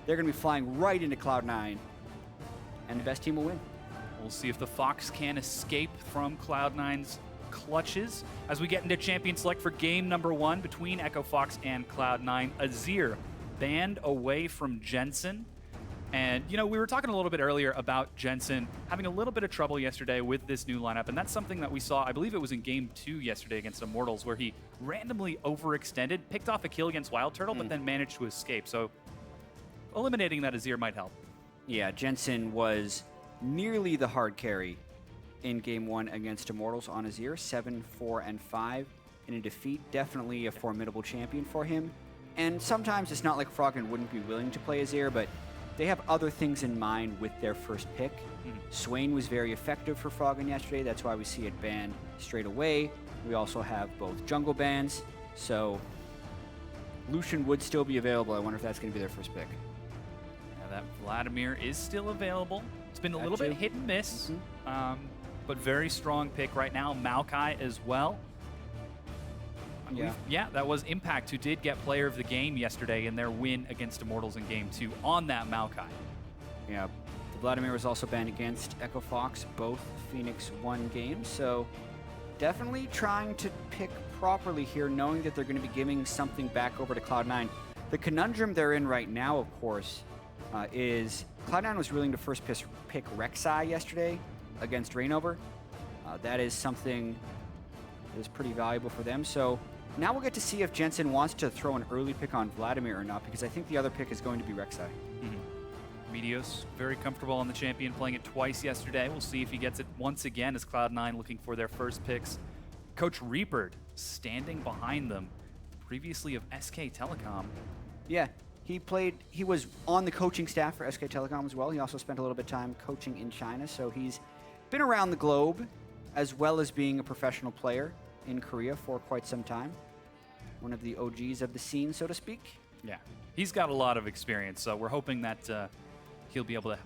they're going to be flying right into Cloud9, and the best team will win. We'll see if the Fox can escape from Cloud9's clutches as we get into Champion Select for game number 1 between Echo Fox and Cloud9. Azir banned away from Jensen. And, you know, we were talking a little bit earlier about Jensen having a little bit of trouble yesterday with this new lineup, and that's something that we saw, I believe it was in Game 2 yesterday against Immortals, where he randomly overextended, picked off a kill against Wild Turtle, but then managed to escape. So eliminating that Azir might help. Yeah, Jensen was nearly the hard carry in Game 1 against Immortals on Azir, 7-4-5 in a defeat. Definitely a formidable champion for him. And sometimes it's not like Froggen wouldn't be willing to play Azir, but they have other things in mind with their first pick. Swain was very effective for Froggen yesterday. That's why we see it banned straight away. We also have both jungle bans, so Lucian would still be available. I wonder if that's going to be their first pick. Yeah, that Vladimir is still available. It's been a little bit hit and miss, but very strong pick right now. Maokai as well. Yeah, that was Impact, who did get player of the game yesterday in their win against Immortals in Game 2 on that Maokai. Yeah, Vladimir was also banned against Echo Fox, both Phoenix 1 games, so definitely trying to pick properly here, knowing that they're going to be giving something back over to Cloud9. The conundrum they're in right now, of course, is Cloud9 was willing to first pick Rek'Sai yesterday against Reignover. That is something that is pretty valuable for them, so now we'll get to see if Jensen wants to throw an early pick on Vladimir or not, because I think the other pick is going to be Rek'Sai. Meteos, very comfortable on the champion, playing it twice yesterday. We'll see if he gets it once again as Cloud9 looking for their first picks. Coach Reaper standing behind them, previously of SK Telecom. Yeah, he was on the coaching staff for SK Telecom as well. He also spent a little bit of time coaching in China, so he's been around the globe as well as being a professional player in Korea for quite some time. One of the OGs of the scene, so to speak. Yeah, he's got a lot of experience, so we're hoping that he'll be able to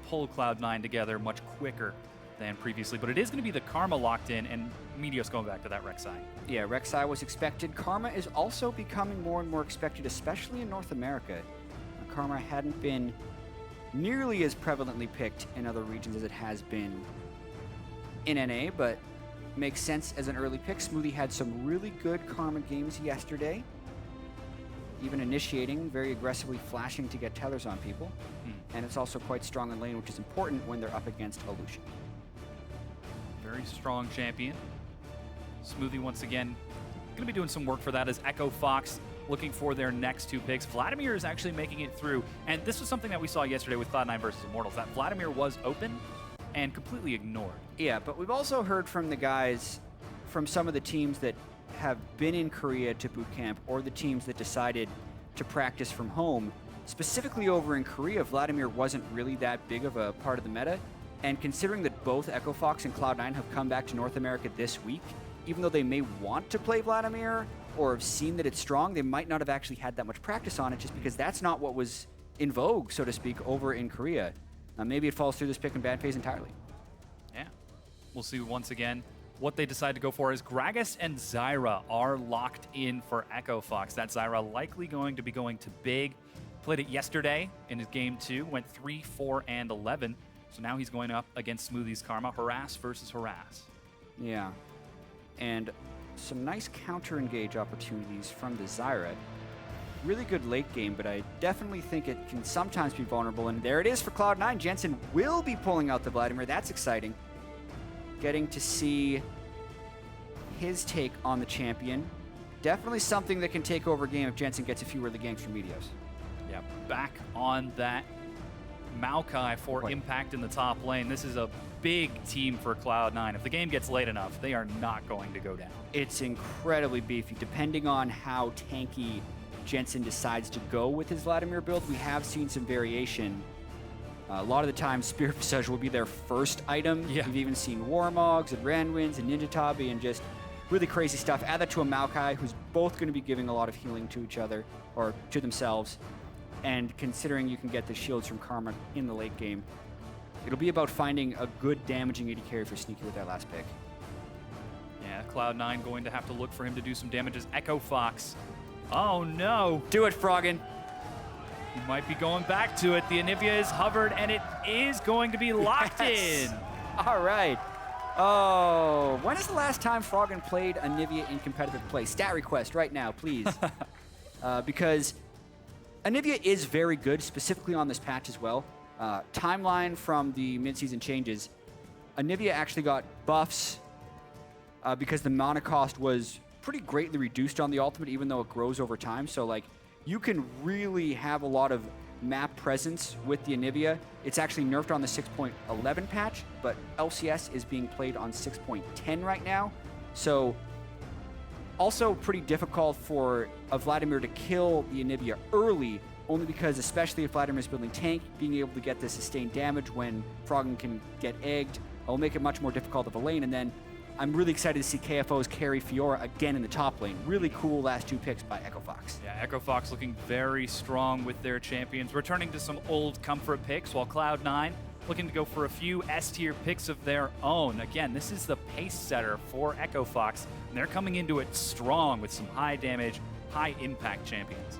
pull Cloud9 together much quicker than previously. But it is going to be the Karma locked in, and Meteos going back to that Rek'Sai. Yeah, Rek'Sai was expected. Karma is also becoming more and more expected, especially in North America. Karma hadn't been nearly as prevalently picked in other regions as it has been in NA, but makes sense as an early pick. Smoothie had some really good Karma games yesterday, even initiating, very aggressively flashing to get tethers on people. And it's also quite strong in lane, which is important when they're up against a Lucian. Very strong champion. Smoothie once again going to be doing some work for that as Echo Fox looking for their next 2 picks. Vladimir is actually making it through, and this was something that we saw yesterday with Cloud9 versus Immortals, that Vladimir was open and completely ignored. Yeah, but we've also heard from the guys from some of the teams that have been in Korea to boot camp, or the teams that decided to practice from home. Specifically over in Korea, Vladimir wasn't really that big of a part of the meta. And considering that both Echo Fox and Cloud9 have come back to North America this week, even though they may want to play Vladimir or have seen that it's strong, they might not have actually had that much practice on it, just because that's not what was in vogue, so to speak, over in Korea. Maybe it falls through this pick and ban phase entirely. Yeah. We'll see once again what they decide to go for. Is Gragas and Zyra are locked in for Echo Fox. That Zyra likely going to be going to big. Played it yesterday in his Game 2, went 3-4-11. So now he's going up against Smoothie's Karma. Harass versus Harass. Yeah. And some nice counter-engage opportunities from the Zyra. Really good late game, but I definitely think it can sometimes be vulnerable. And there it is for Cloud9. Jensen will be pulling out the Vladimir. That's exciting. Getting to see his take on the champion. Definitely something that can take over a game if Jensen gets a few early games from Meteos. Yeah, back on that Maokai for Impact in the top lane. This is a big team for Cloud9. If the game gets late enough, they are not going to go down. It's incredibly beefy. Depending on how tanky Jensen decides to go with his Vladimir build, we have seen some variation. A lot of the time, Spirit Visage will be their first item. Yeah. We've even seen Warmogs and Ranwins and Ninja Tabi and just really crazy stuff. Add that to a Maokai, who's both going to be giving a lot of healing to each other, or to themselves. And considering you can get the shields from Karma in the late game, it'll be about finding a good damaging AD carry for Sneaky with that last pick. Yeah, Cloud9 going to have to look for him to do some damage as Echo Fox. Oh no! Do it, Froggen. He might be going back to it. The Anivia is hovered, and it is going to be locked in. All right. Oh, when is the last time Froggen played Anivia in competitive play? Stat request right now, please. Because Anivia is very good, specifically on this patch as well. Timeline from the mid-season changes, Anivia actually got buffs because the mana cost was pretty greatly reduced on the ultimate, even though it grows over time. So, like, you can really have a lot of map presence with the Anivia. It's actually nerfed on the 6.11 patch, but LCS is being played on 6.10 right now. So also pretty difficult for a Vladimir to kill the Anivia early, only because, especially if Vladimir is building tank, being able to get the sustained damage when Froggen can get egged will make it much more difficult of a lane. And then I'm really excited to see KFOs carry Fiora again in the top lane. Really cool last 2 picks by EchoFox. Yeah, EchoFox looking very strong with their champions, returning to some old comfort picks, while Cloud9 looking to go for a few S-tier picks of their own. Again, this is the pace setter for EchoFox, and they're coming into it strong with some high damage, high impact champions.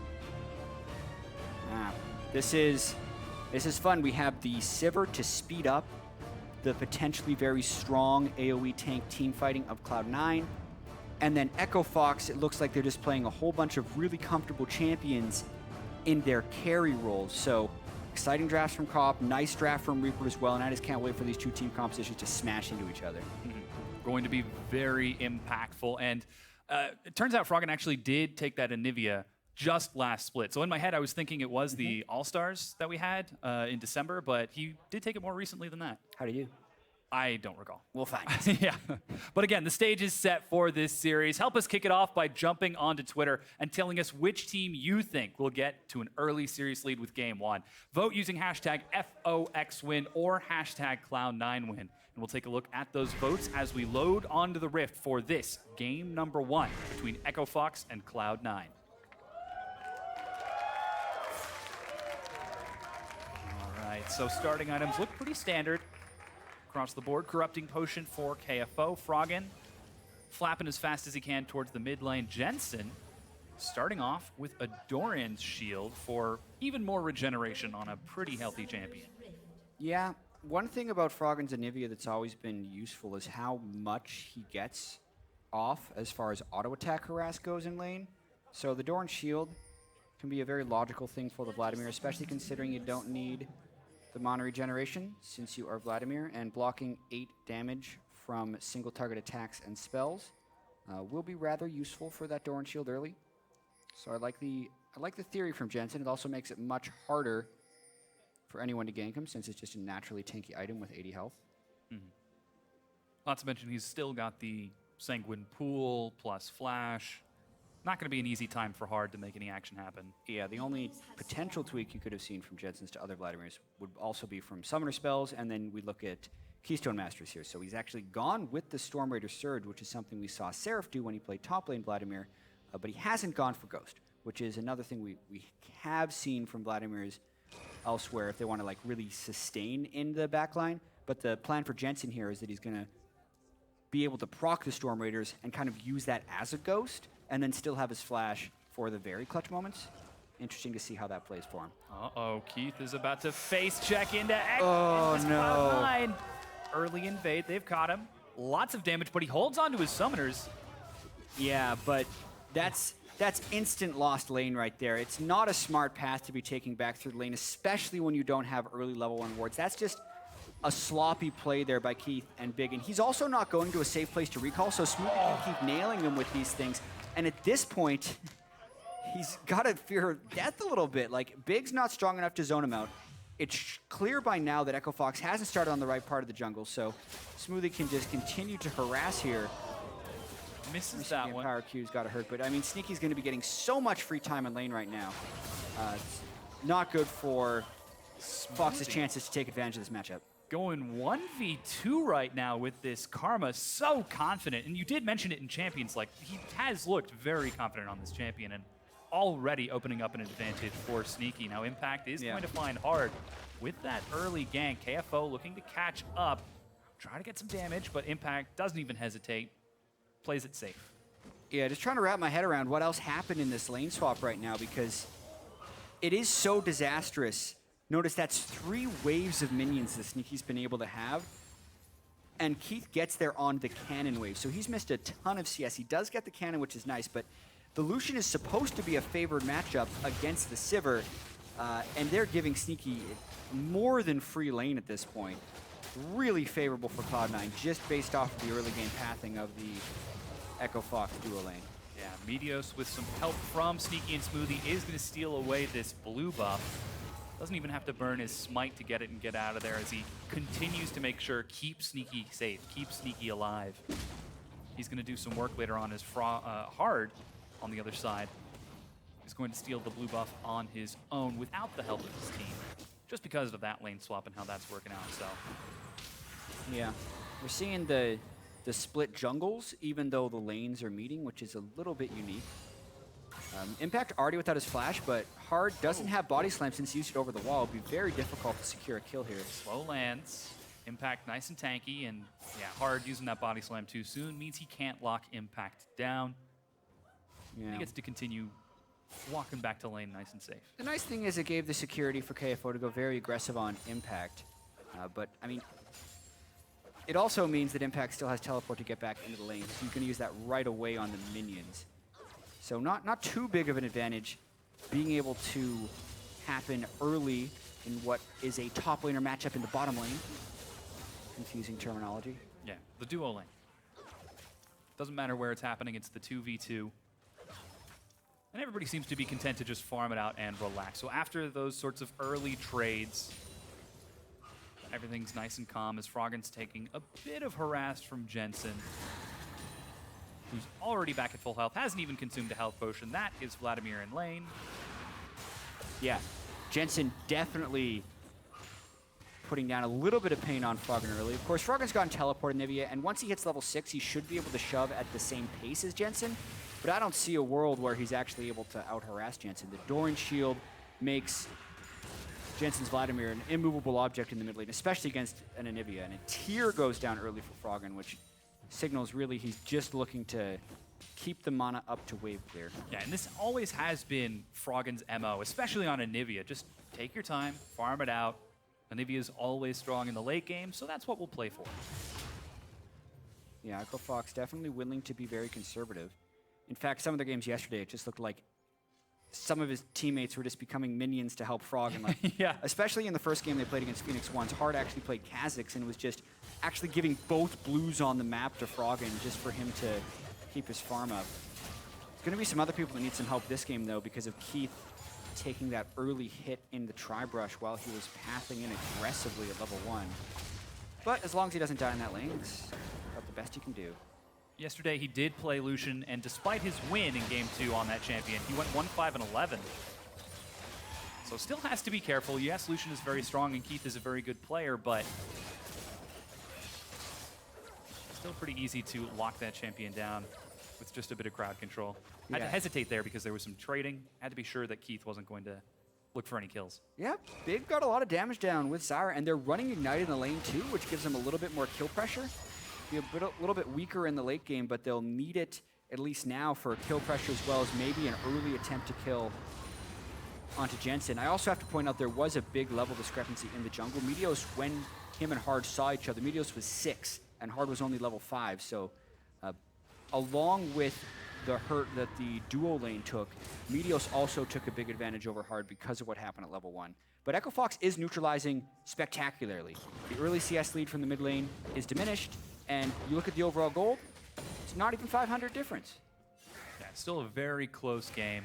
This is fun. We have the Sivir to speed up the potentially very strong AoE tank team fighting of Cloud9. And then EchoFox, it looks like they're just playing a whole bunch of really comfortable champions in their carry roles. So exciting drafts from Cop, nice draft from Reaper as well, and I just can't wait for these 2 team compositions to smash into each other. Going to be very impactful. And it turns out Froggen actually did take that Anivia just last split. So in my head, I was thinking it was the All-Stars that we had in December, but he did take it more recently than that. How do you? I don't recall. We'll find it. Yeah. But again, the stage is set for this series. Help us kick it off by jumping onto Twitter and telling us which team you think will get to an early series lead with Game 1. Vote using hashtag FOXWin or hashtag Cloud9Win. And we'll take a look at those votes as we load onto the Rift for this game number 1 between EchoFox and Cloud9. So starting items look pretty standard across the board. Corrupting Potion for KFO. Froggen flapping as fast as he can towards the mid lane. Jensen starting off with a Doran's Shield for even more regeneration on a pretty healthy champion. Yeah, one thing about Froggen's Anivia that's always been useful is how much he gets off as far as auto attack harass goes in lane. So the Doran's Shield can be a very logical thing for the Vladimir, especially considering you don't need the mana regeneration since you are Vladimir, and blocking 8 damage from single target attacks and spells will be rather useful for that Doran Shield early. So I like the theory from Jensen. It also makes it much harder for anyone to gank him since it's just a naturally tanky item with 80 health. Not to mention he's still got the Sanguine Pool plus Flash. Not going to be an easy time for Hard to make any action happen. Yeah, the only potential tweak you could have seen from Jensen's to other Vladimirs would also be from Summoner spells, and then we look at Keystone Masters here. So he's actually gone with the Storm Raider Surge, which is something we saw Seraph do when he played top lane Vladimir, but he hasn't gone for Ghost, which is another thing we have seen from Vladimirs elsewhere if they want to like really sustain in the backline. But the plan for Jensen here is that he's going to be able to proc the Storm Raiders and kind of use that as a Ghost, and then still have his flash for the very clutch moments. Interesting to see how that plays for him. Uh-oh, Keith is about to face check into X. Oh, no. Cloud9. Early invade, they've caught him. Lots of damage, but he holds on to his summoners. Yeah, but that's instant lost lane right there. It's not a smart path to be taking back through the lane, especially when you don't have early level 1 wards. That's just a sloppy play there by Keith and Big. And he's also not going to a safe place to recall, so Smoothie can keep nailing him with these things. And at this point, he's got to fear death a little bit. Like, Big's not strong enough to zone him out. It's clear by now that EchoFox hasn't started on the right part of the jungle, so Smoothie can just continue to harass here. Misses that one. Power Q's got to hurt, but I mean, Sneaky's going to be getting so much free time in lane right now. It's not good for Fox's chances to take advantage of this matchup. Going 1v2 right now with this Karma, so confident. And you did mention it in Champions, like he has looked very confident on this champion and already opening up an advantage for Sneaky. Now Impact is going to find Hard with that early gank. KFO looking to catch up, try to get some damage, but Impact doesn't even hesitate, plays it safe. Yeah, just trying to wrap my head around what else happened in this lane swap right now, because it is so disastrous. Notice that's 3 waves of minions that Sneaky's been able to have. And Keith gets there on the cannon wave. So he's missed a ton of CS. He does get the cannon, which is nice, but the Lucian is supposed to be a favored matchup against the Sivir. And they're giving Sneaky more than free lane at this point. Really favorable for Cloud9, just based off of the early game pathing of the Echo Fox duo lane. Yeah, Meteos with some help from Sneaky and Smoothie is going to steal away this blue buff. Doesn't even have to burn his smite to get it and get out of there as he continues to make sure keep Sneaky safe, keep Sneaky alive. He's going to do some work later on as Hard on the other side is going to steal the blue buff on his own without the help of his team, just because of that lane swap and how that's working out. So, yeah, we're seeing the split jungles, even though the lanes are meeting, which is a little bit unique. Impact already without his flash, but Hard doesn't have body slam since he used it over the wall. It'd be very difficult to secure a kill here. Slow lands, Impact nice and tanky, and yeah, Hard using that body slam too soon means he can't lock Impact down. Yeah. He gets to continue walking back to lane nice and safe. The nice thing is it gave the security for KFO to go very aggressive on Impact. But, I mean, it also means that Impact still has teleport to get back into the lane. So he's going to use that right away on the minions. So not too big of an advantage being able to happen early in what is a top laner matchup in the bottom lane. Confusing terminology. Yeah, the duo lane. Doesn't matter where it's happening, it's the 2v2. And everybody seems to be content to just farm it out and relax. So after those sorts of early trades, everything's nice and calm as Froggen's taking a bit of harass from Jensen, who's already back at full health, hasn't even consumed a health potion. That is Vladimir in lane. Yeah, Jensen definitely putting down a little bit of pain on Froggen early. Of course, Froggen's gotten teleport Anivia, and once he hits level 6, he should be able to shove at the same pace as Jensen, but I don't see a world where he's actually able to out-harass Jensen. The Doran shield makes Jensen's Vladimir an immovable object in the mid lane, especially against an Anivia, and a tier goes down early for Froggen, which signals really he's just looking to keep the mana up to wave clear. Yeah, and this always has been Froggen's MO, especially on Anivia. Just take your time, farm it out. Anivia's always strong in the late game, so that's what we'll play for. Yeah, Echo Fox definitely willing to be very conservative. In fact, some of their games yesterday, it just looked like some of his teammates were just becoming minions to help Froggen. Like, yeah. Especially in the first game they played against Phoenix Ones, Hard actually played Kha'Zix and was just actually giving both blues on the map to Froggen just for him to keep his farm up. There's going to be some other people that need some help this game, though, because of Keith taking that early hit in the tri-brush while he was pathing in aggressively at level 1. But as long as he doesn't die in that lane, it's about the best he can do. Yesterday, he did play Lucian, and despite his win in Game 2 on that champion, he went 1-5-11. So still has to be careful. Yes, Lucian is very strong, and Keith is a very good player, but still pretty easy to lock that champion down with just a bit of crowd control. I had to hesitate there because there was some trading. Had to be sure that Keith wasn't going to look for any kills. Yep, they've got a lot of damage down with Zyra, and they're running Ignite in the lane too, which gives them a little bit more kill pressure. Be a little bit weaker in the late game, but they'll need it at least now for kill pressure as well as maybe an early attempt to kill onto Jensen. I also have to point out there was a big level discrepancy in the jungle. Meteos, when him and Hard saw each other, Meteos was 6 and Hard was only level 5. So along with the hurt that the duo lane took, Meteos also took a big advantage over Hard because of what happened at level 1. But Echo Fox is neutralizing spectacularly. The early CS lead from the mid lane is diminished, and you look at the overall gold, it's not even 500 difference. Yeah, still a very close game.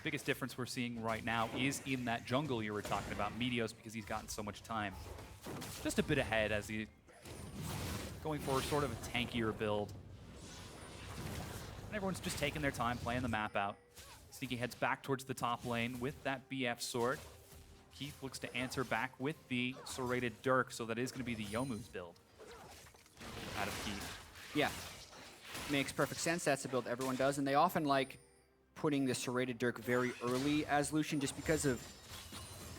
Biggest difference we're seeing right now is in that jungle you were talking about, Meteos, because he's gotten so much time. Just a bit ahead as he's going for sort of a tankier build. And everyone's just taking their time playing the map out. Sneaky heads back towards the top lane with that BF sword. Keith looks to answer back with the serrated Dirk, so that is going to be the Youmuu's build out of Keith. Yeah, makes perfect sense. That's the build everyone does, and they often like putting the serrated Dirk very early as Lucian just because of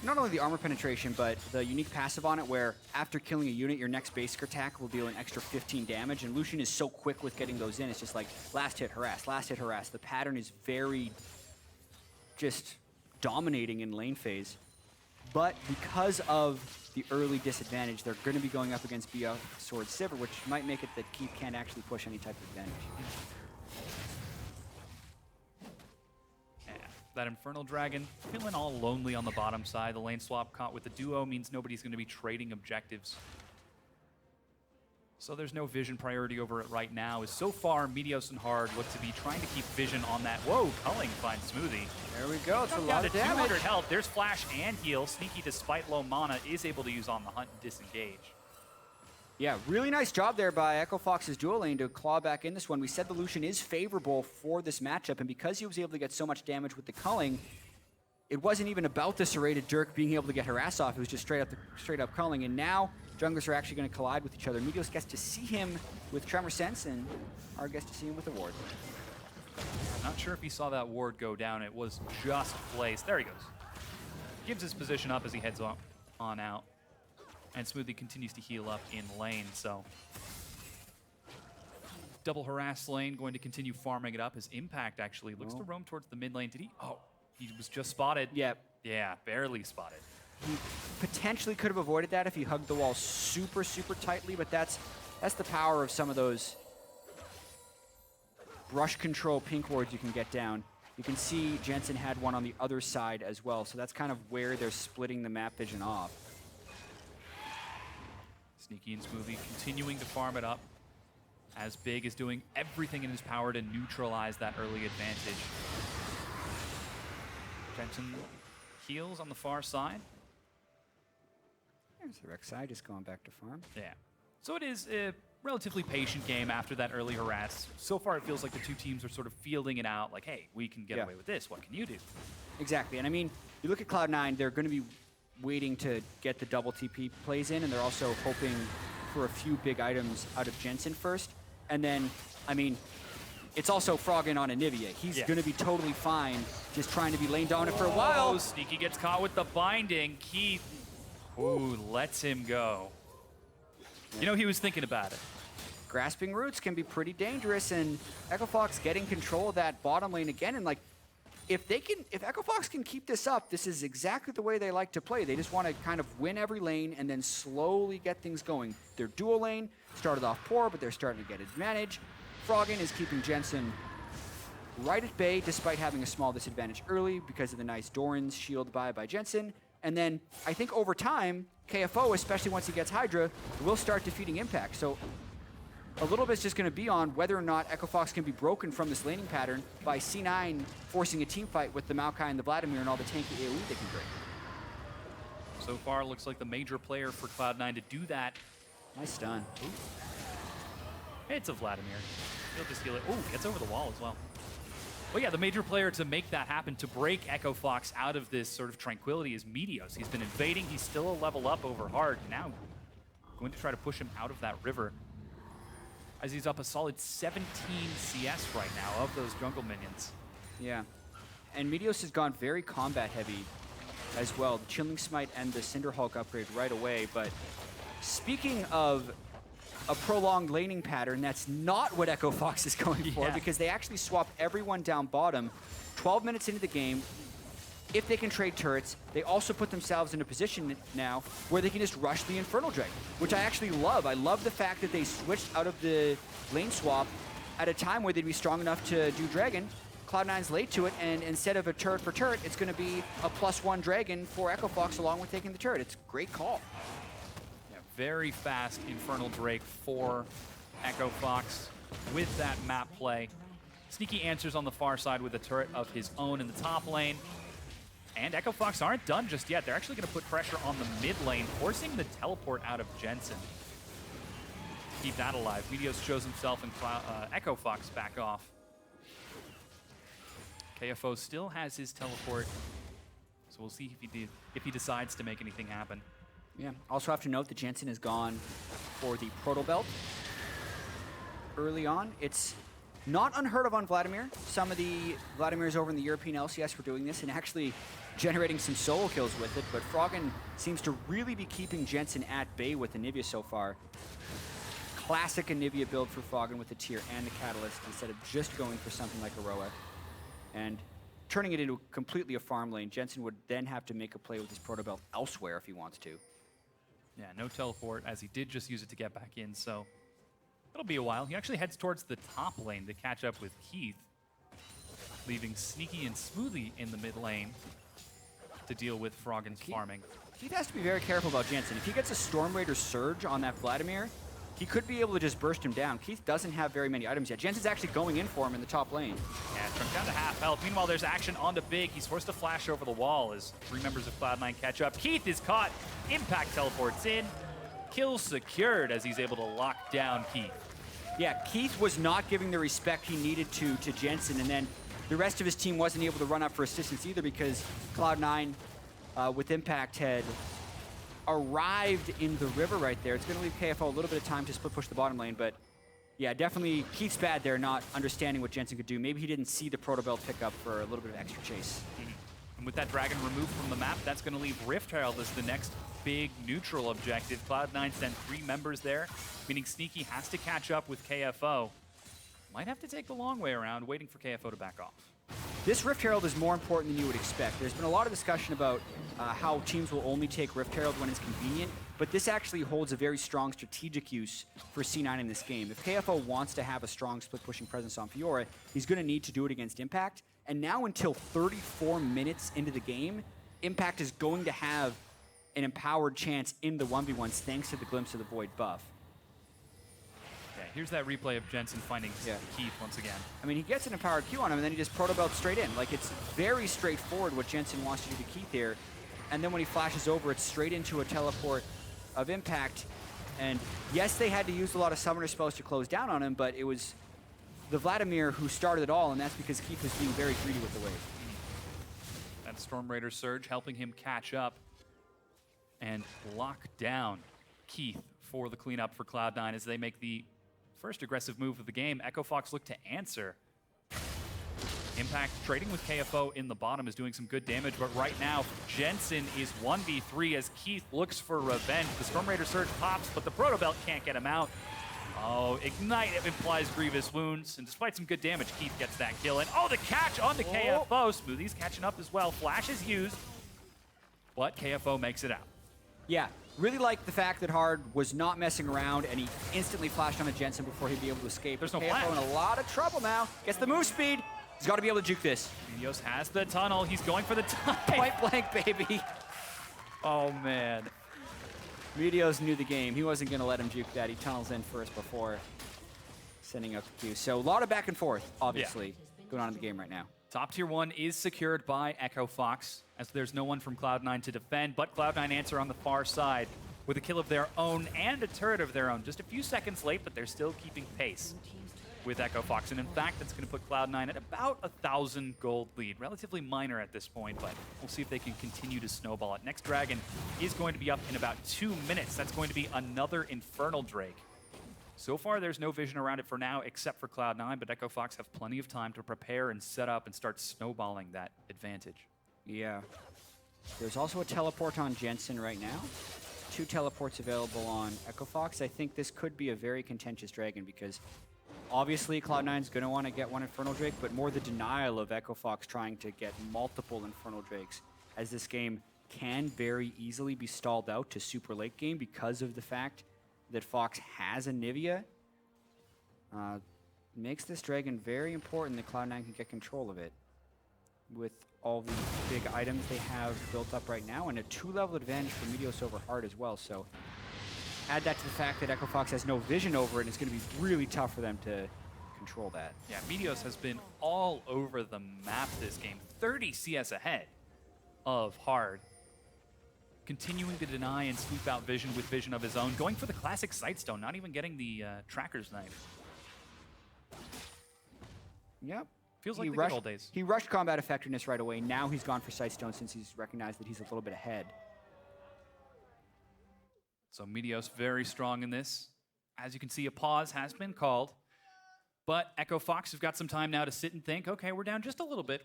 not only the armor penetration, but the unique passive on it where after killing a unit, your next basic attack will deal an extra 15 damage, and Lucian is so quick with getting those in. It's just like last hit, harass, last hit, harass. The pattern is very just dominating in lane phase. But because of the early disadvantage, they're going to be going up against Sword Sivir, which might make it that Keith can't actually push any type of advantage. Yeah, that Infernal Dragon feeling all lonely on the bottom side. The lane swap caught with the duo means nobody's going to be trading objectives. So there's no vision priority over it right now. As so far, Meteos and Hard look to be trying to keep vision on that. Whoa, Culling finds Smoothie. There we go. It's a Down lot to of damage. 200 health. There's flash and heal. Sneaky, despite low mana, is able to use on the hunt and disengage. Yeah, really nice job there by Echo Fox's dual lane to claw back in this one. We said the Lucian is favorable for this matchup, and because he was able to get so much damage with the culling, it wasn't even about the serrated Dirk being able to get her ass off. It was just straight up culling, and now junglers are actually going to collide with each other. Meteos gets to see him with Tremor Sense, and Ard gets to see him with a ward. Not sure if he saw that ward go down. It was just placed. There he goes. Gives his position up as he heads on out. And Smoothie continues to heal up in lane, so. Double harass lane, going to continue farming it up. His Impact actually looks to roam towards the mid lane. Did he? Oh, he was just spotted. Yep. Yeah, barely spotted. He potentially could have avoided that if he hugged the wall super, super tightly, but that's the power of some of those brush control pink wards you can get down. You can see Jensen had one on the other side as well, so that's kind of where they're splitting the map vision off. Sneaky and Smoothie continuing to farm it up. As Big is doing everything in his power to neutralize that early advantage. Jensen heals on the far side. There's the Rek'Sai just going back to farm. Yeah. So it is a relatively patient game after that early harass. So far, it feels like the two teams are sort of fielding it out, like, hey, we can get away with this. What can you do? Exactly. And I mean, you look at Cloud9, they're going to be waiting to get the double TP plays in, and they're also hoping for a few big items out of Jensen first. And then, I mean, it's also Froggen on Anivia. He's going to be totally fine just trying to be lane dominant for a while. Oh, Sneaky gets caught with the binding. Keith, ooh, lets him go. You know, he was thinking about it. Grasping roots can be pretty dangerous, and Echo Fox getting control of that bottom lane again. And like, if Echo Fox can keep this up, this is exactly the way they like to play. They just want to kind of win every lane and then slowly get things going. Their dual lane started off poor, but they're starting to get advantage. Froggen is keeping Jensen right at bay, despite having a small disadvantage early because of the nice Doran's shield by Jensen. And then I think over time, KFO, especially once he gets Hydra, will start defeating Impact. So a little bit's just going to be on whether or not Echo Fox can be broken from this laning pattern by C9 forcing a team fight with the Maokai and the Vladimir and all the tanky AoE they can bring. So far, looks like the major player for Cloud9 to do that. Nice stun. Ooh. It's a Vladimir. He'll just heal it. Ooh, gets over the wall as well. But yeah, the major player to make that happen, to break Echo Fox out of this sort of tranquility is Meteos. He's been invading. He's still a level up over Hard. Now going to try to push him out of that river as he's up a solid 17 CS right now of those jungle minions. Yeah. And Meteos has gone very combat heavy as well. The Chilling Smite and the Cinder Hulk upgrade right away. But speaking of a prolonged laning pattern, that's not what Echo Fox is going for, because they actually swap everyone down bottom 12 minutes into the game. If they can trade turrets, they also put themselves in a position now where they can just rush the Infernal Dragon, which I actually love. I love the fact that they switched out of the lane swap at a time where they'd be strong enough to do Dragon. Cloud9's late to it, and instead of a turret for turret, it's going to be a +1 Dragon for Echo Fox along with taking the turret. It's a great call. Very fast Infernal Drake for Echo Fox with that map play. Sneaky answers on the far side with a turret of his own in the top lane. And Echo Fox aren't done just yet. They're actually going to put pressure on the mid lane, forcing the teleport out of Jensen. Keep that alive. Meteos shows himself and Echo Fox back off. KFO still has his teleport, so we'll see if he decides to make anything happen. Yeah. Also have to note that Jensen has gone for the Proto Belt early on. It's not unheard of on Vladimir. Some of the Vladimirs over in the European LCS were doing this and actually generating some solo kills with it, but Froggen seems to really be keeping Jensen at bay with Anivia so far. Classic Anivia build for Froggen with the Tier and the Catalyst instead of just going for something like Aroa. And turning it into completely a farm lane. Jensen would then have to make a play with his Proto Belt elsewhere if he wants to. Yeah, no teleport, as he did just use it to get back in, so it'll be a while. He actually heads towards the top lane to catch up with Keith, leaving Sneaky and Smoothie in the mid lane to deal with Froggen's farming. Keith has to be very careful about Jensen. If he gets a Storm Raider Surge on that Vladimir, he could be able to just burst him down. Keith doesn't have very many items yet. Jensen's actually going in for him in the top lane. Yeah, Trump down to half health. Meanwhile, there's action on the Big. He's forced to flash over the wall as 3 members of Cloud9 catch up. Keith is caught. Impact teleports in. Kill secured as he's able to lock down Keith. Yeah, Keith was not giving the respect he needed to Jensen, and then the rest of his team wasn't able to run up for assistance either because Cloud9 with Impact had arrived in the river right there. It's going to leave KFO a little bit of time to split push the bottom lane, but yeah, definitely Keith's bad there, not understanding what Jensen could do. Maybe he didn't see the Proto Belt pick up for a little bit of extra chase. And with that Dragon removed from the map, that's going to leave Rift Herald as the next big neutral objective. Cloud9 sent 3 members there, meaning Sneaky has to catch up with KFO. Might have to take the long way around, waiting for KFO to back off. This Rift Herald is more important than you would expect. There's been a lot of discussion about how teams will only take Rift Herald when it's convenient, but this actually holds a very strong strategic use for C9 in this game. If KFO wants to have a strong split-pushing presence on Fiora, he's going to need to do it against Impact. And now until 34 minutes into the game, Impact is going to have an empowered chance in the 1v1s thanks to the Glimpse of the Void buff. Yeah, here's that replay of Jensen finding Keith once again. I mean, he gets an empowered Q on him, and then he just Proto Belt straight in. Like, it's very straightforward what Jensen wants to do to Keith here. And then when he flashes over, it's straight into a teleport of Impact. And yes, they had to use a lot of summoner spells to close down on him, but it was the Vladimir who started it all, and that's because Keith was being very greedy with the wave. That Storm Raider Surge helping him catch up and lock down Keith for the cleanup for Cloud9 as they make the first aggressive move of the game. Echo Fox look to answer. Impact trading with KFO in the bottom is doing some good damage, but right now Jensen is 1v3 as Keith looks for revenge. The Storm Raider Surge pops, but the Proto Belt can't get him out. Oh, Ignite implies grievous wounds, and despite some good damage, Keith gets that kill. And oh, the catch on the KFO. Smoothie's catching up as well. Flash is used, but KFO makes it out. Yeah, really like the fact that Hard was not messing around and he instantly flashed on a Jensen before he'd be able to escape. There's no KFO flash. in a lot of trouble now. Gets the move speed. He's got to be able to juke this. Meteos has the tunnel. He's going for the time. Point blank, baby. Oh, man. Meteos knew the game. He wasn't going to let him juke that. He tunnels in first before sending out the Q. So a lot of back and forth, obviously, going on in the game right now. Top tier 1 is secured by Echo Fox, as there's no one from Cloud9 to defend, but Cloud9 answer on the far side with a kill of their own and a turret of their own. Just a few seconds late, but they're still keeping pace with Echo Fox. And in fact, that's going to put Cloud9 at about 1,000 gold lead. Relatively minor at this point, but we'll see if they can continue to snowball it. Next Dragon is going to be up in about 2 minutes. That's going to be another Infernal Drake. So far, there's no vision around it for now, except for Cloud9, but Echo Fox have plenty of time to prepare and set up and start snowballing that advantage. Yeah. There's also a teleport on Jensen right now. 2 teleports available on Echo Fox. I think this could be a very contentious Dragon because obviously Cloud9's going to want to get one Infernal Drake, but more the denial of Echo Fox trying to get multiple Infernal Drakes, as this game can very easily be stalled out to super late game because of the fact that Fox has Anivia. Makes this Dragon very important that Cloud9 can get control of it with all the big items they have built up right now, and a 2-level advantage for Meteos over Hard as well. So add that to the fact that Echo Fox has no vision over it, and it's going to be really tough for them to control that. Yeah, Meteos has been all over the map this game. 30 CS ahead of Hard. Continuing to deny and sweep out vision with vision of his own. Going for the classic Sightstone, not even getting the Tracker's Knife. Yep. Feels like the good old days. He rushed combat effectiveness right away. Now he's gone for Sightstone since he's recognized that he's a little bit ahead. So Meteos very strong in this. As you can see, a pause has been called. But Echo Fox have got some time now to sit and think, okay, we're down just a little bit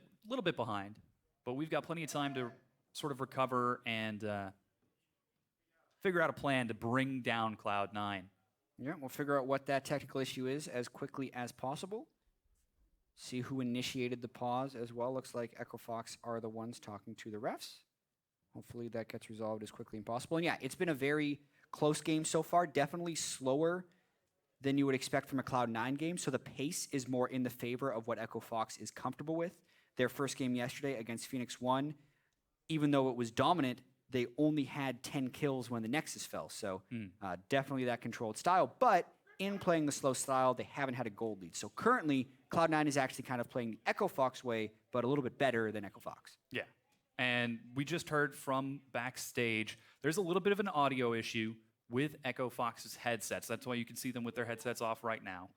behind. But we've got plenty of time to sort of recover and figure out a plan to bring down Cloud9. Yeah, we'll figure out what that technical issue is as quickly as possible. see who initiated the pause as well. Looks like Echo Fox are the ones talking to the refs. Hopefully that gets resolved as quickly as possible. And yeah, it's been a very close game so far. Definitely slower than you would expect from a Cloud9 game. So the pace is more in the favor of what Echo Fox is comfortable with. Their first game yesterday against Phoenix 1, even though it was dominant, they only had 10 kills when the Nexus fell. So definitely that controlled style. But in playing the slow style, they haven't had a gold lead. So currently, Cloud9 is actually kind of playing the Echo Fox way, but a little bit better than Echo Fox. Yeah. And we just heard from backstage, there's a little bit of an audio issue with Echo Fox's headsets. That's why you can see them with their headsets off right now.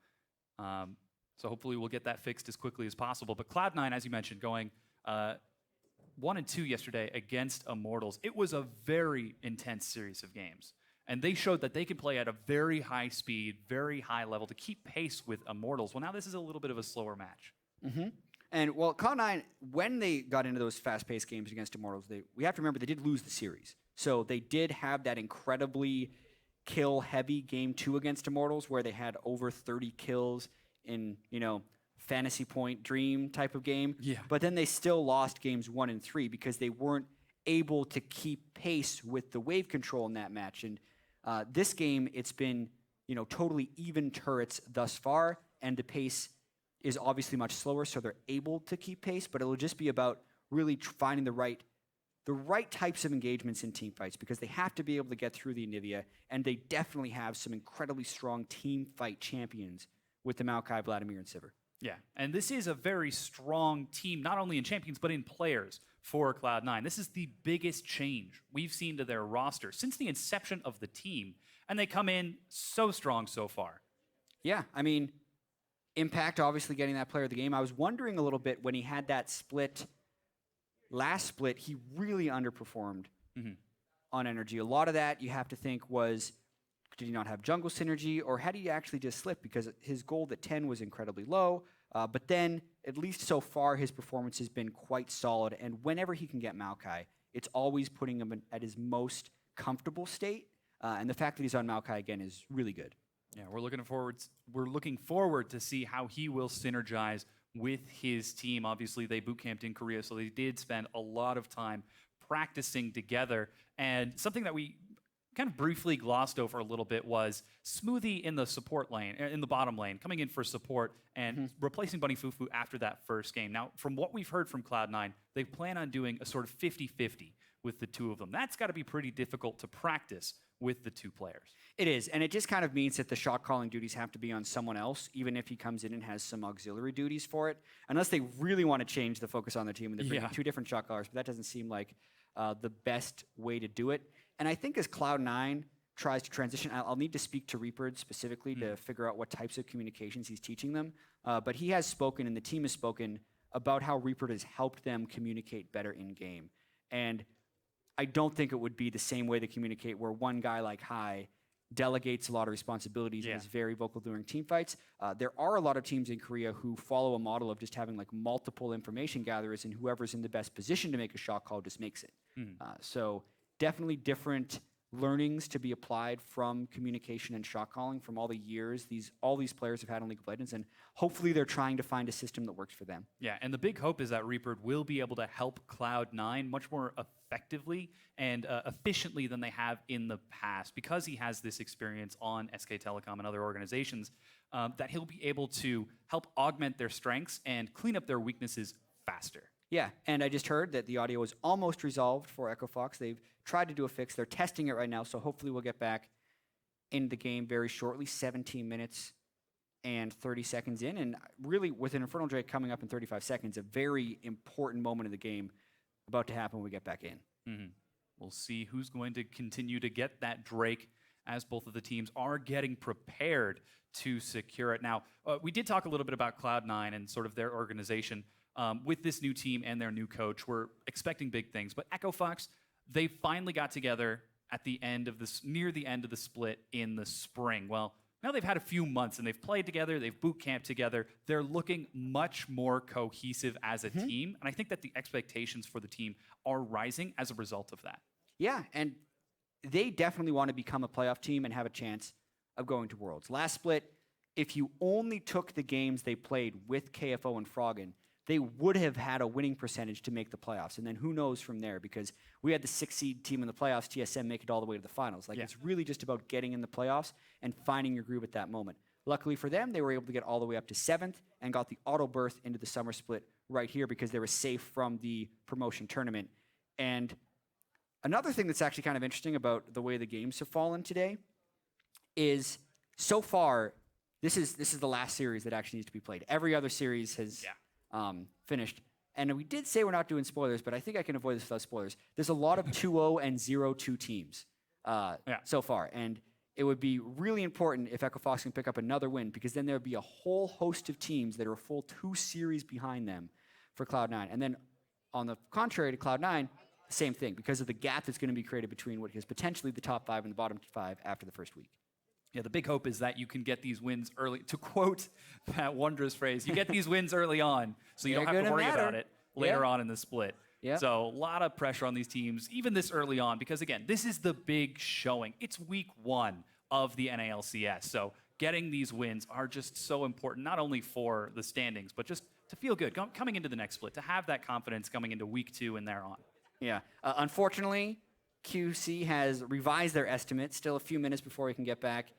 So hopefully we'll get that fixed as quickly as possible. But Cloud9, as you mentioned, going 1 and 2 yesterday against Immortals. It was a very intense series of games. And they showed that they could play at a very high speed, very high level to keep pace with Immortals. Well, now this is a little bit of a slower match. And well, Cloud9, when they got into those fast-paced games against Immortals, we have to remember they did lose the series. So they did have that incredibly kill-heavy Game 2 against Immortals where they had over 30 kills in, fantasy point dream type of game. Yeah. But then they still lost games 1 and 3 because they weren't able to keep pace with the wave control in that match. And this game, it's been, totally even turrets thus far, and the pace is obviously much slower, so they're able to keep pace, but it'll just be about really finding the right types of engagements in team fights because they have to be able to get through the Anivia, and they definitely have some incredibly strong team fight champions with the Maokai, Vladimir, and Sivir. Yeah, and this is a very strong team, not only in champions, but in players for Cloud9. This is the biggest change we've seen to their roster since the inception of the team, and they come in so strong so far. Yeah, I mean, Impact obviously getting that player of the game. I was wondering a little bit when he had that last split, he really underperformed on energy. A lot of that you have to think was, did he not have jungle synergy, or had he actually just slipped because his gold at 10 was incredibly low? But then, at least so far, his performance has been quite solid, and whenever he can get Maokai, it's always putting him at his most comfortable state, and the fact that he's on Maokai again is really good. Yeah, we're looking forward to see how he will synergize with his team. Obviously, they boot camped in Korea, so they did spend a lot of time practicing together. And something that we kind of briefly glossed over a little bit was Smoothie in the support lane, in the bottom lane, coming in for support and replacing Bunny Fufu after that first game. Now, from what we've heard from Cloud9, they plan on doing a sort of 50-50 with the two of them. That's got to be pretty difficult to practice with the two players. It is, and it just kind of means that the shot calling duties have to be on someone else, even if he comes in and has some auxiliary duties for it, unless they really want to change the focus on their team and they bring two different shot callers, but that doesn't seem like the best way to do it. And I think as Cloud9 tries to transition, I'll need to speak to Reaper specifically to figure out what types of communications he's teaching them, but he has spoken and the team has spoken about how Reaper has helped them communicate better in-game. And I don't think it would be the same way they communicate where one guy like Hai delegates a lot of responsibilities and is very vocal during team fights. There are a lot of teams in Korea who follow a model of just having like multiple information gatherers, and whoever's in the best position to make a shot call just makes it. So definitely different learnings to be applied from communication and shot calling from all the years all these players have had in League of Legends, and hopefully they're trying to find a system that works for them. Yeah, and the big hope is that Reaper will be able to help Cloud9 much more effectively and efficiently than they have in the past, because he has this experience on SK Telecom and other organizations, that he'll be able to help augment their strengths and clean up their weaknesses faster. Yeah, and I just heard that the audio is almost resolved for Echo Fox. They've tried to do a fix. They're testing it right now, so hopefully we'll get back in the game very shortly, 17 minutes and 30 seconds in. And really, with an Infernal Drake coming up in 35 seconds, a very important moment of the game about to happen when we get back in. We'll see who's going to continue to get that Drake as both of the teams are getting prepared to secure it. Now, we did talk a little bit about Cloud9 and sort of their organization. With this new team and their new coach, we're expecting big things. But Echo Fox, they finally got together at the end of this, near the end of the split in the spring. Well, now they've had a few months and they've played together, they've boot camped together. They're looking much more cohesive as a team. And I think that the expectations for the team are rising as a result of that. Yeah, and they definitely want to become a playoff team and have a chance of going to Worlds. Last split, if you only took the games they played with KFO and Froggen, they would have had a winning percentage to make the playoffs. And then who knows from there, because we had the 6-seed team in the playoffs, TSM, make it all the way to the finals. Like, it's really just about getting in the playoffs and finding your groove at that moment. Luckily for them, they were able to get all the way up to 7th and got the auto berth into the summer split right here because they were safe from the promotion tournament. And another thing that's actually kind of interesting about the way the games have fallen today is, so far, this is the last series that actually needs to be played. Every other series has finished. And we did say we're not doing spoilers, but I think I can avoid this without spoilers. There's a lot of 2-0 and 0-2 teams so far. And it would be really important if Echo Fox can pick up another win, because then there would be a whole host of teams that are a full 2 series behind them for Cloud9. And then on the contrary to Cloud9, same thing, because of the gap that's going to be created between what is potentially the top 5 and the bottom 5 after the first week. Yeah, the big hope is that you can get these wins early. To quote that wondrous phrase, you get these wins early on, so you don't have to worry about it later on in the split. So a lot of pressure on these teams, even this early on, because again, this is the big showing. It's week 1 of the NALCS, so getting these wins are just so important, not only for the standings, but just to feel good coming into the next split, to have that confidence coming into week 2 and thereon. Yeah, unfortunately, QC has revised their estimate, still a few minutes before we can get back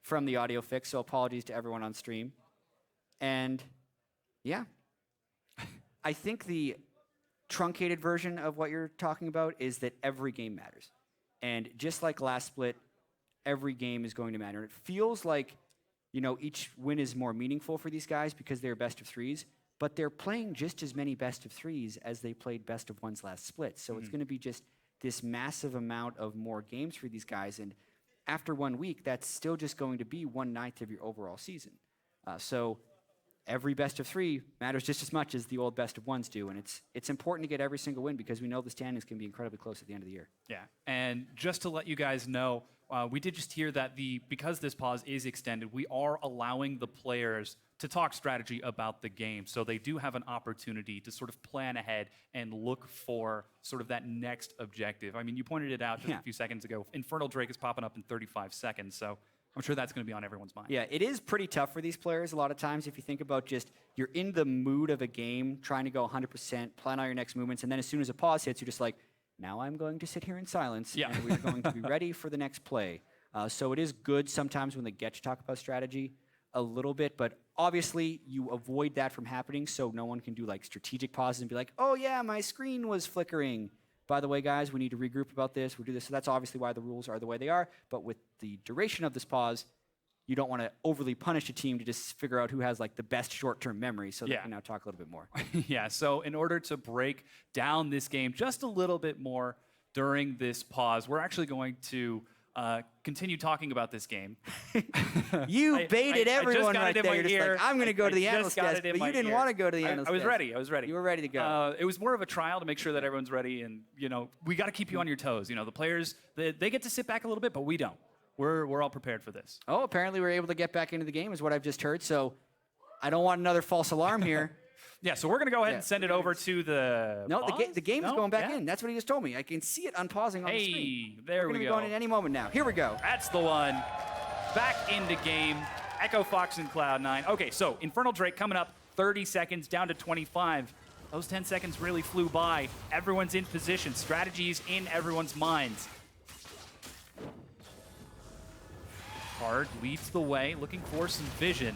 from the audio fix, so apologies to everyone on stream. And yeah, I think the truncated version of what you're talking about is that every game matters. And just like last split, every game is going to matter. It feels like, you know, each win is more meaningful for these guys because they're best of 3s, but they're playing just as many best of 3s as they played best of 1s last split. So it's going to be just this massive amount of more games for these guys. And after 1 week, that's still just going to be 1/9 of your overall season. So every best of 3 matters just as much as the old best of 1s do. And it's important to get every single win because we know the standings can be incredibly close at the end of the year. Yeah, and just to let you guys know, we did just hear that because this pause is extended, we are allowing the players to talk strategy about the game. So they do have an opportunity to sort of plan ahead and look for sort of that next objective. I mean, you pointed it out just a few seconds ago. Infernal Drake is popping up in 35 seconds, so I'm sure that's going to be on everyone's mind. Yeah, it is pretty tough for these players a lot of times if you think about just you're in the mood of a game, trying to go 100%, plan out your next movements, and then as soon as a pause hits, you're just like, now I'm going to sit here in silence, and we're going to be ready for the next play. So it is good sometimes when they get to talk about strategy a little bit, but obviously you avoid that from happening so no one can do like strategic pauses and be like, oh yeah, my screen was flickering. By the way, guys, we need to regroup about this. We'll do this. So that's obviously why the rules are the way they are. But with the duration of this pause, you don't want to overly punish a team to just figure out who has like the best short-term memory so they can now talk a little bit more. Yeah, so in order to break down this game just a little bit more during this pause, we're actually going to continue talking about this game. You baited everyone right there. You're just like, I'm going to go to the analyst desk, but you didn't want to go to the analyst desk. I was ready. You were ready to go. It was more of a trial to make sure that everyone's ready, and you know, we got to keep you on your toes. You know, the players, they get to sit back a little bit, but we don't. We're all prepared for this. Oh, apparently we're able to get back into the game is what I've just heard, so I don't want another false alarm here. Yeah, so we're going to go ahead and send it over to the the game is going back in. That's what he just told me. I can see it unpausing on the screen. Hey, there we go. We're going to be going in any moment now. Here we go. That's the one. Back into game. Echo Fox and Cloud9. Okay, so Infernal Drake coming up 30 seconds down to 25. Those 10 seconds really flew by. Everyone's in position. Strategies in everyone's minds. Hard leads the way, looking for some vision.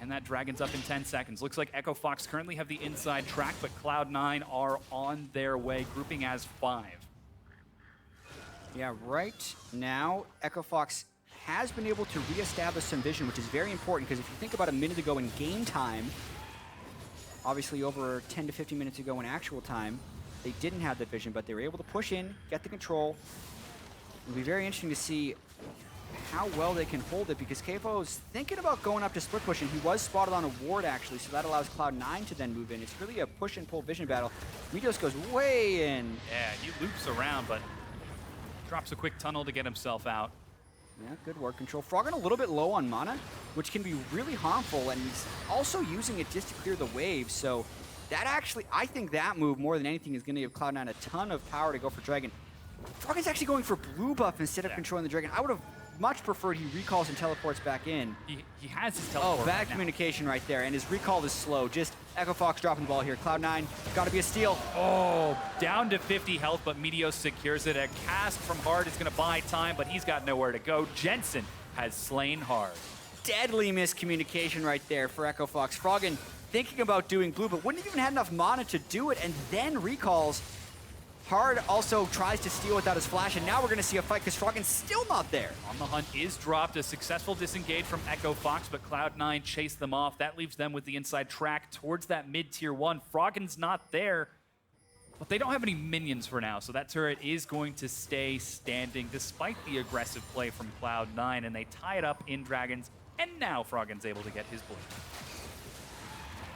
And that Dragon's up in 10 seconds. Looks like Echo Fox currently have the inside track, but Cloud9 are on their way, grouping as 5. Yeah, right now, Echo Fox has been able to reestablish some vision, which is very important, because if you think about a minute ago in game time, obviously over 10 to 15 minutes ago in actual time, they didn't have that vision, but they were able to push in, get the control. It'll be very interesting to see how well they can hold it, because KFO is thinking about going up to split push, and he was spotted on a ward actually, so that allows Cloud9 to then move in. It's really a push and pull vision battle. Meteos goes way in. Yeah, he loops around, but drops a quick tunnel to get himself out. Yeah, good work control. Froggen a little bit low on mana, which can be really harmful, and he's also using it just to clear the wave, so that actually, I think that move more than anything is going to give Cloud9 a ton of power to go for Dragon. Froggen's actually going for blue buff instead of controlling the Dragon. I would have much preferred he recalls and teleports back in. He has his teleport. Oh, bad right communication right there, and his recall is slow. Just Echo Fox dropping the ball here. Cloud9, got to be a steal. Oh, down to 50 health, but Meteos secures it. A cast from Hard is going to buy time, but he's got nowhere to go. Jensen has slain Hard. Deadly miscommunication right there for Echo Fox. Froggen thinking about doing blue, but wouldn't have even had enough mana to do it, and then recalls. Hard also tries to steal without his flash, and now we're going to see a fight because Froggen's still not there. On the Hunt is dropped. A successful disengage from Echo Fox, but Cloud9 chased them off. That leaves them with the inside track towards that mid-tier 1. Froggen's not there, but they don't have any minions for now, so that turret is going to stay standing despite the aggressive play from Cloud9, and they tie it up in Dragons, and now Froggen's able to get his blue.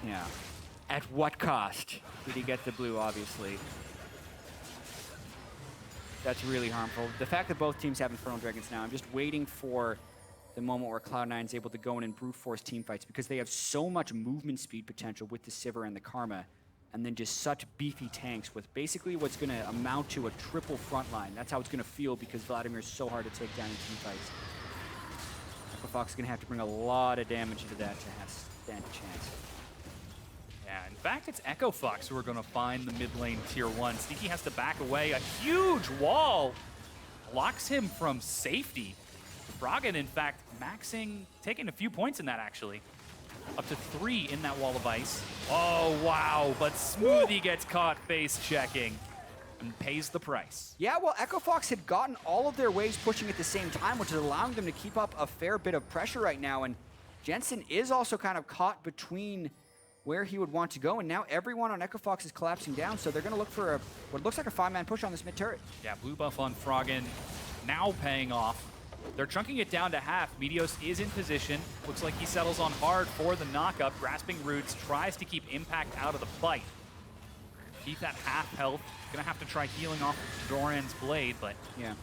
Yeah. At what cost did he get the blue, obviously? That's really harmful. The fact that both teams have Infernal Dragons now, I'm just waiting for the moment where Cloud9 is able to go in and brute force team fights because they have so much movement speed potential with the Sivir and the Karma, and then just such beefy tanks with basically what's going to amount to a triple front line. That's how it's going to feel because Vladimir is so hard to take down in team fights. Echo Fox is going to have to bring a lot of damage into that to have stand a chance. Yeah, in fact, it's Echo Fox who are going to find the mid lane tier 1. Sneaky has to back away. A huge wall blocks him from safety. Froggen, in fact, taking a few points in that, actually. Up to 3 in that wall of ice. Oh, wow, but Smoothie gets caught face checking and pays the price. Yeah, well, Echo Fox had gotten all of their waves pushing at the same time, which is allowing them to keep up a fair bit of pressure right now, and Jensen is also kind of caught between where he would want to go, and now everyone on Echo Fox is collapsing down, so they're going to look for what looks like a 5-man push on this mid turret. Yeah, blue buff on Froggen now paying off. They're chunking it down to half. Meteos is in position. Looks like he settles on Hard for the knockup. Grasping Roots tries to keep Impact out of the fight. Keep that half health. Gonna have to try healing off Doran's blade, but yeah.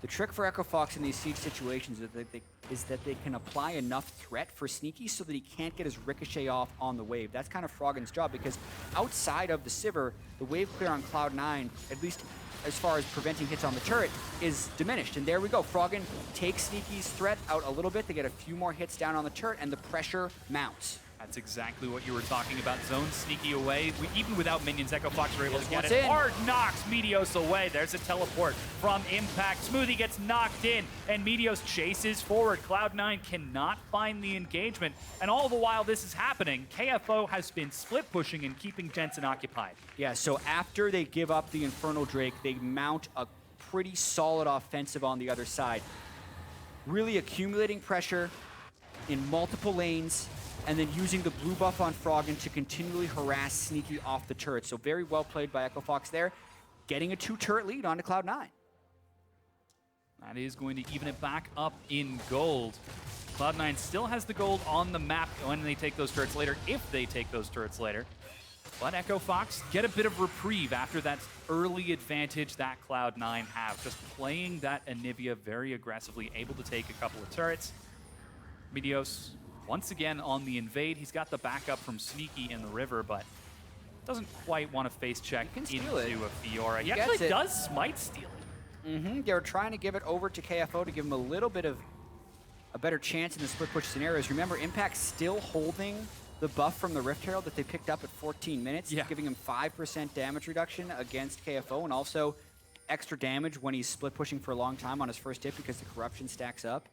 The trick for Echo Fox in these siege situations is that they can apply enough threat for Sneaky so that he can't get his Ricochet off on the wave. That's kind of Froggen's job because outside of the Sivir, the wave clear on Cloud9, at least as far as preventing hits on the turret, is diminished. And there we go. Froggen takes Sneaky's threat out a little bit. They get a few more hits down on the turret, and the pressure mounts. That's exactly what you were talking about. Zone Sneaky away. Even without minions, Echo Fox were able to get it. Hard knocks Meteos away. There's a teleport from Impact. Smoothie gets knocked in, and Meteos chases forward. Cloud9 cannot find the engagement. And all the while this is happening, KFO has been split pushing and keeping Jensen occupied. Yeah, so after they give up the Infernal Drake, they mount a pretty solid offensive on the other side. Really accumulating pressure in multiple lanes, and then using the blue buff on Froggen to continually harass Sneaky off the turret. So very well played by Echo Fox there, getting a 2-turret lead onto Cloud9. That is going to even it back up in gold. Cloud9 still has the gold on the map when they take those turrets later, if they take those turrets later. But Echo Fox get a bit of reprieve after that early advantage that Cloud9 have. Just playing that Anivia very aggressively, able to take a couple of turrets. Meteos once again on the invade. He's got the backup from Sneaky in the river, but doesn't quite want to face check into a Fiora. He actually does smite steal it. They're trying to give it over to KFO to give him a little bit of a better chance in the split push scenarios. Remember, Impact still holding the buff from the Rift Herald that they picked up at 14 minutes, giving him 5% damage reduction against KFO, and also extra damage when he's split pushing for a long time on his first hit because the corruption stacks up.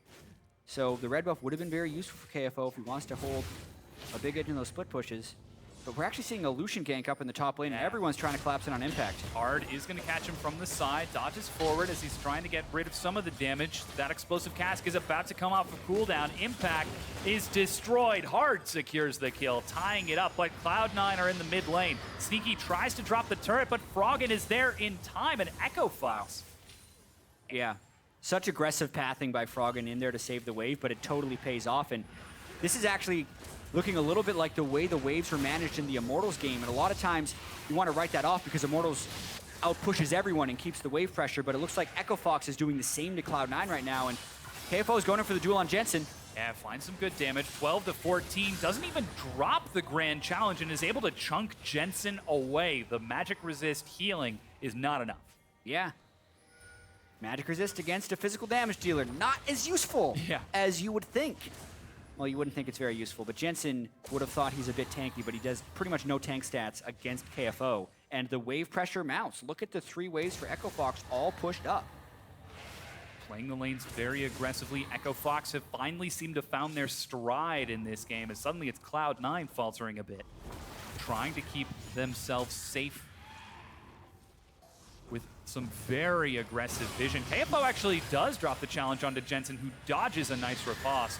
So the red buff would have been very useful for KFO if he wants to hold a big edge in those split pushes. But we're actually seeing a Lucian gank up in the top lane, and everyone's trying to collapse in on Impact. Hard is going to catch him from the side, dodges forward as he's trying to get rid of some of the damage. That explosive cask is about to come off of cooldown. Impact is destroyed. Hard secures the kill, tying it up, but Cloud9 are in the mid lane. Sneaky tries to drop the turret, but Froggen is there in time, and Echo Fox. Yeah, such aggressive pathing by Froggen in there to save the wave, but it totally pays off. And this is actually looking a little bit like the way the waves were managed in the Immortals game. And a lot of times you want to write that off because Immortals outpushes everyone and keeps the wave pressure, but it looks like Echo Fox is doing the same to Cloud9 right now, and KFO is going in for the duel on Jensen. Yeah, finds some good damage. 12 to 14, doesn't even drop the Grand Challenge and is able to chunk Jensen away. The magic resist healing is not enough. Yeah. Magic resist against a physical damage dealer, not as useful as you would think. Well, you wouldn't think it's very useful, but Jensen would have thought he's a bit tanky, but he does pretty much no tank stats against KFO. And the wave pressure mounts. Look at the 3 waves for Echo Fox all pushed up. Playing the lanes very aggressively. Echo Fox have finally seemed to have found their stride in this game, as suddenly it's Cloud9 faltering a bit. Trying to keep themselves safe with some very aggressive vision. KFO actually does drop the challenge onto Jensen, who dodges a nice riposte.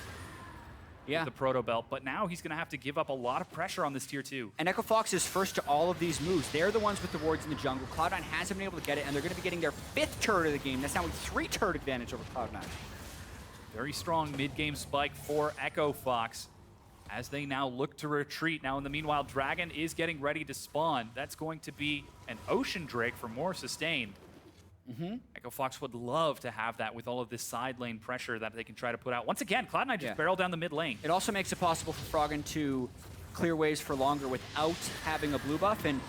The Proto Belt, but now he's going to have to give up a lot of pressure on this tier 2. And Echo Fox is first to all of these moves. They're the ones with the wards in the jungle. Cloud9 hasn't been able to get it, and they're going to be getting their 5th turret of the game. That's now a 3 turret advantage over Cloud9. Very strong mid-game spike for Echo Fox as they now look to retreat. Now, in the meanwhile, Dragon is getting ready to spawn. That's going to be an Ocean Drake for more sustain. Echo Fox would love to have that with all of this side lane pressure that they can try to put out. Once again, Cloud9 just barrel down the mid lane. It also makes it possible for Froggen to clear waves for longer without having a blue buff. And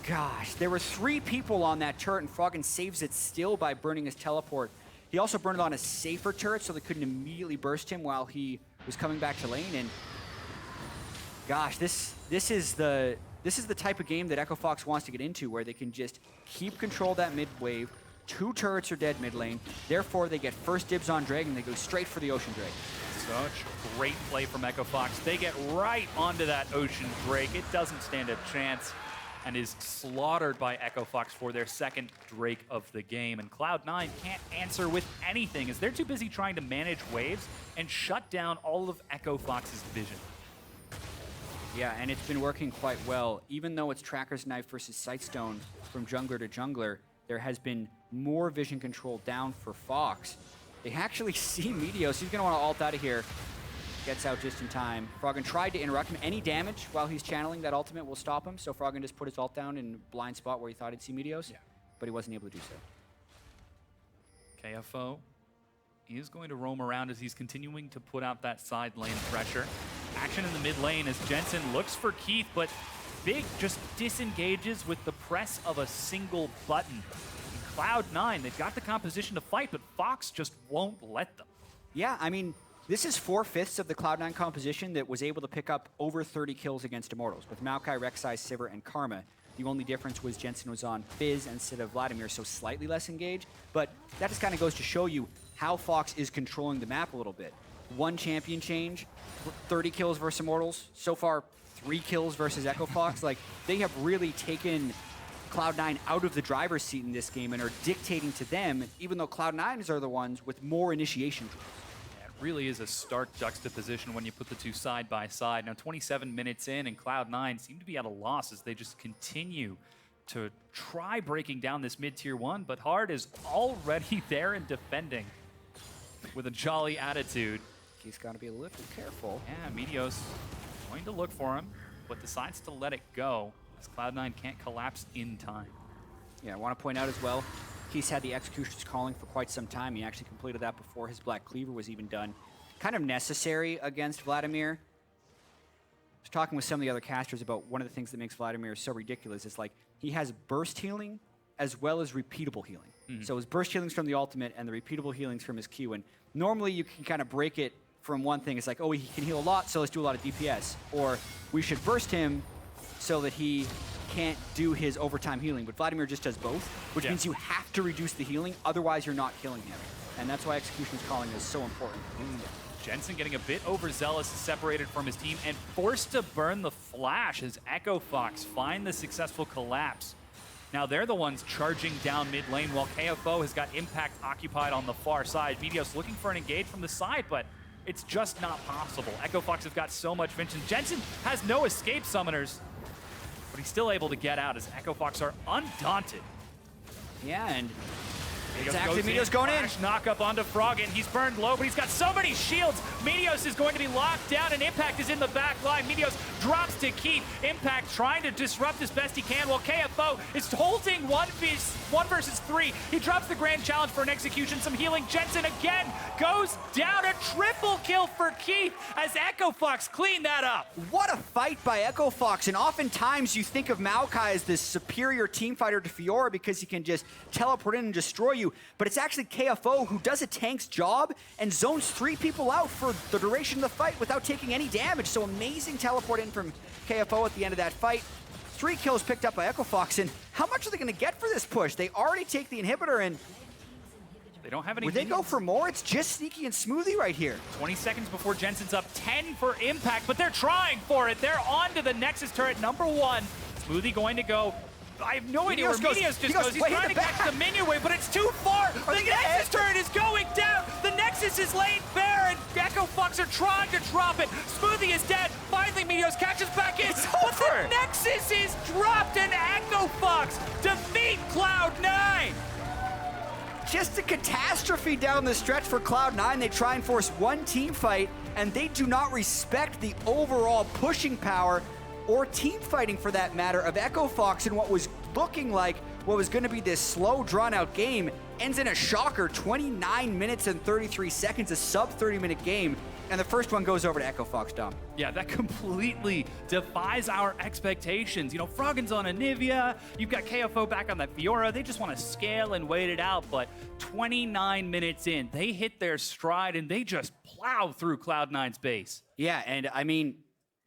gosh, there were 3 people on that turret, and Froggen saves it still by burning his teleport. He also burned it on a safer turret, so they couldn't immediately burst him while he was coming back to lane. And gosh, this is the type of game that Echo Fox wants to get into, where they can just keep control of that mid wave. 2 turrets are dead mid lane. Therefore, they get first dibs on Dragon. They go straight for the Ocean Drake. Such great play from Echo Fox. They get right onto that Ocean Drake. It doesn't stand a chance and is slaughtered by Echo Fox for their 2nd Drake of the game. And Cloud9 can't answer with anything as they're too busy trying to manage waves and shut down all of Echo Fox's vision. Yeah, and it's been working quite well. Even though it's Tracker's Knife versus Sightstone from jungler to jungler, there has been more vision control down for Fox. They actually see Meteos. He's going to want to ult out of here. Gets out just in time. Froggen tried to interrupt him. Any damage while he's channeling that ultimate will stop him, so Froggen just put his ult down in a blind spot where he thought he'd see Meteos, but he wasn't able to do so. KFO is going to roam around as he's continuing to put out that side lane pressure. Action in the mid lane as Jensen looks for Keith, but Big just disengages with the press of a single button. And Cloud9, they've got the composition to fight, but Fox just won't let them. Yeah, I mean, this is 4/5 of the Cloud9 composition that was able to pick up over 30 kills against Immortals, with Maokai, Rek'Sai, Sivir, and Karma. The only difference was Jensen was on Fizz instead of Vladimir, so slightly less engaged. But that just kind of goes to show you how Fox is controlling the map a little bit. 1 champion change, 30 kills versus Immortals. So far, 3 kills versus Echo Fox. Like, they have really taken Cloud9 out of the driver's seat in this game and are dictating to them, even though Cloud9s are the ones with more initiation drills. Yeah, it really is a stark juxtaposition when you put the 2 side by side. Now, 27 minutes in, and Cloud9 seem to be at a loss as they just continue to try breaking down this mid-tier 1, but Hard is already there and defending with a jolly attitude. He's got to be a little careful. Yeah, Meteos going to look for him, but decides to let it go as Cloud9 can't collapse in time. Yeah, I want to point out as well, he's had the executions calling for quite some time. He actually completed that before his Black Cleaver was even done. Kind of necessary against Vladimir. I was talking with some of the other casters about one of the things that makes Vladimir so ridiculous. It's like he has burst healing as well as repeatable healing. So his burst healing's from the ultimate and the repeatable healing's from his Q. And normally you can kind of break it from one thing. It's like, oh, he can heal a lot, so let's do a lot of DPS. Or we should burst him so that he can't do his overtime healing. But Vladimir just does both, which means you have to reduce the healing, otherwise you're not killing him. And that's why Execution's calling is so important. Jensen getting a bit overzealous, separated from his team, and forced to burn the flash as Echo Fox find the successful collapse. Now they're the ones charging down mid lane while KFO has got Impact occupied on the far side. Meteos looking for an engage from the side, but it's just not possible. Echo Fox have got so much vision. Jensen has no escape summoners, but he's still able to get out as Echo Fox are undaunted. Yeah, and Exactly, Meteos going in. Knock up onto Froggen. He's burned low, but he's got so many shields. Meteos is going to be locked down, and Impact is in the back line. Meteos drops to Keith. Impact trying to disrupt as best he can, while KFO is holding one versus 3. He drops the grand challenge for an execution. Some healing. Jensen again goes down. A triple kill for Keith as Echo Fox cleaned that up. What a fight by Echo Fox, and oftentimes you think of Maokai as this superior team fighter to Fiora because he can just teleport in and destroy you. you, but it's actually KFO who does a tank's job and zones 3 people out for the duration of the fight without taking any damage. So amazing teleport in from KFO at the end of that fight. 3 kills picked up by EchoFox, and how much are they going to get for this push? They already take the inhibitor, and they don't have any. Would they go for more? It's just Sneaky and Smoothie right here. 20 seconds before Jensen's up 10 for impact, but they're trying for it. They're on to the Nexus turret #1. Smoothie going to go. I have no idea where Meteos just goes. He's trying to catch the minion wave, but it's too far. The Nexus turret is going down. The Nexus is laid bare, and EchoFox are trying to drop it. Smoothie is dead. Finally, Meteos catches back in. But the Nexus is dropped, and EchoFox defeat Cloud9. Just a catastrophe down the stretch for Cloud9. They try and force one team fight, and they do not respect the overall pushing power or team fighting, for that matter, of EchoFox in what was looking like what was going to be this slow, drawn-out game. Ends in a shocker, 29 minutes and 33 seconds, a sub-30-minute game, and the first one goes over to EchoFox, Dom. Yeah, that completely defies our expectations. You know, Froggen's on Anivia, you've got KFO back on that Fiora. They just want to scale and wait it out, but 29 minutes in, they hit their stride, and they just plow through Cloud9's base. Yeah, and I mean,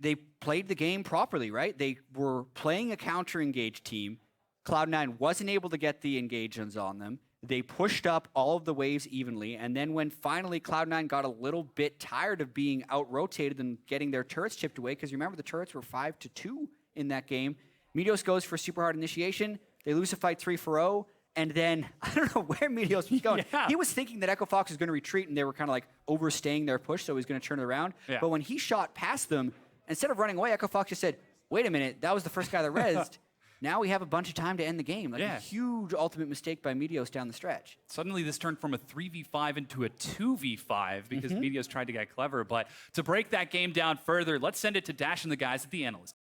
they played the game properly, right? They were playing a counter-engaged team. Cloud9 wasn't able to get the engagements on them. They pushed up all of the waves evenly, and then when finally Cloud9 got a little bit tired of being out-rotated and getting their turrets chipped away, because remember, the turrets were 5-2 in that game, Meteos goes for super hard initiation. They lose a fight 3-0, and then, I don't know where Meteos was going. Yeah. He was thinking that EchoFox was going to retreat, and they were kind of like overstaying their push, so he was going to turn it around. Yeah. But when he shot past them, instead of running away, EchoFox just said, wait a minute, that was the first guy that rezzed. Now we have a bunch of time to end the game. Like a huge ultimate mistake by Meteos down the stretch. Suddenly this turned from a 3v5 into a 2v5 because Meteos tried to get clever. But to break that game down further, let's send it to Dash and the guys at the Analyst.